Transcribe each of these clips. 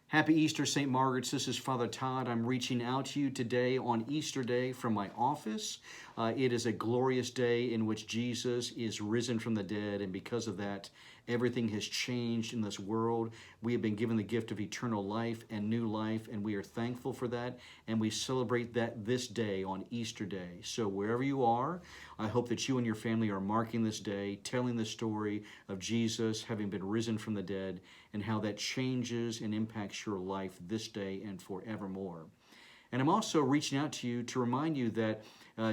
Happy Easter, St. Margaret's. This is Father Todd. I'm reaching out to you today on Easter Day from my office. It is a glorious day in which Jesus is risen from the dead, and because of that, everything has changed in this world. We have been given the gift of eternal life and new life, and we are thankful for that, and we celebrate that this day on Easter Day. So wherever you are, I hope that you and your family are marking this day, telling the story of Jesus having been risen from the dead, and how that changes and impacts your life this day and forevermore. And I'm also reaching out to you to remind you that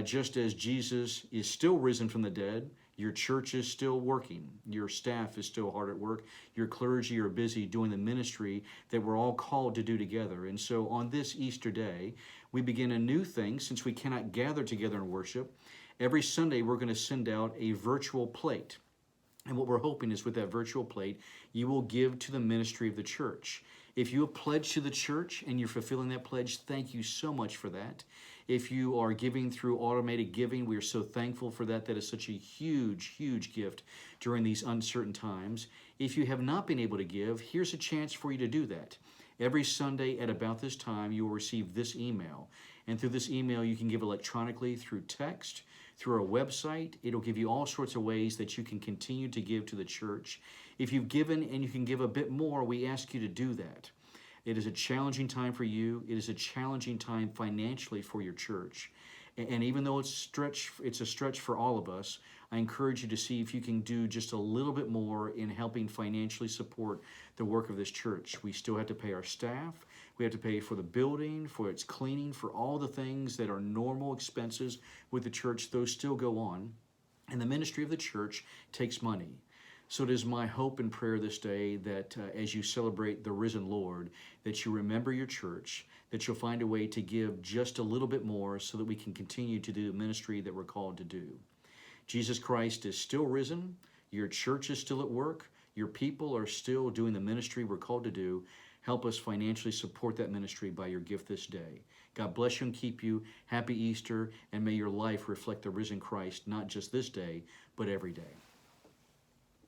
just as Jesus is still risen from the dead, your church is still working. Your staff is still hard at work. Your clergy are busy doing the ministry that we're all called to do together. And so on this Easter day, we begin a new thing since we cannot gather together and worship. Every Sunday, we're going to send out a virtual plate. And what we're hoping is with that virtual plate, you will give to the ministry of the church. If you have pledged to the church and you're fulfilling that pledge, thank you so much for that. If you are giving through automated giving, we are so thankful for that. That is such a huge, huge gift during these uncertain times. If you have not been able to give, here's a chance for you to do that. Every Sunday at about this time, you will receive this email. And through this email, you can give electronically, through text, through our website. It'll give you all sorts of ways that you can continue to give to the church. If you've given and you can give a bit more, we ask you to do that. It is a challenging time for you. It is a challenging time financially for your church. And even though it's a stretch for all of us, I encourage you to see if you can do just a little bit more in helping financially support the work of this church. We still have to pay our staff. We have to pay for the building, for its cleaning, for all the things that are normal expenses with the church. Those still go on. And the ministry of the church takes money. So it is my hope and prayer this day that as you celebrate the risen Lord, that you remember your church, that you'll find a way to give just a little bit more so that we can continue to do the ministry that we're called to do. Jesus Christ is still risen. Your church is still at work. Your people are still doing the ministry we're called to do. Help us financially support that ministry by your gift this day. God bless you and keep you. Happy Easter, and may your life reflect the risen Christ, not just this day, but every day.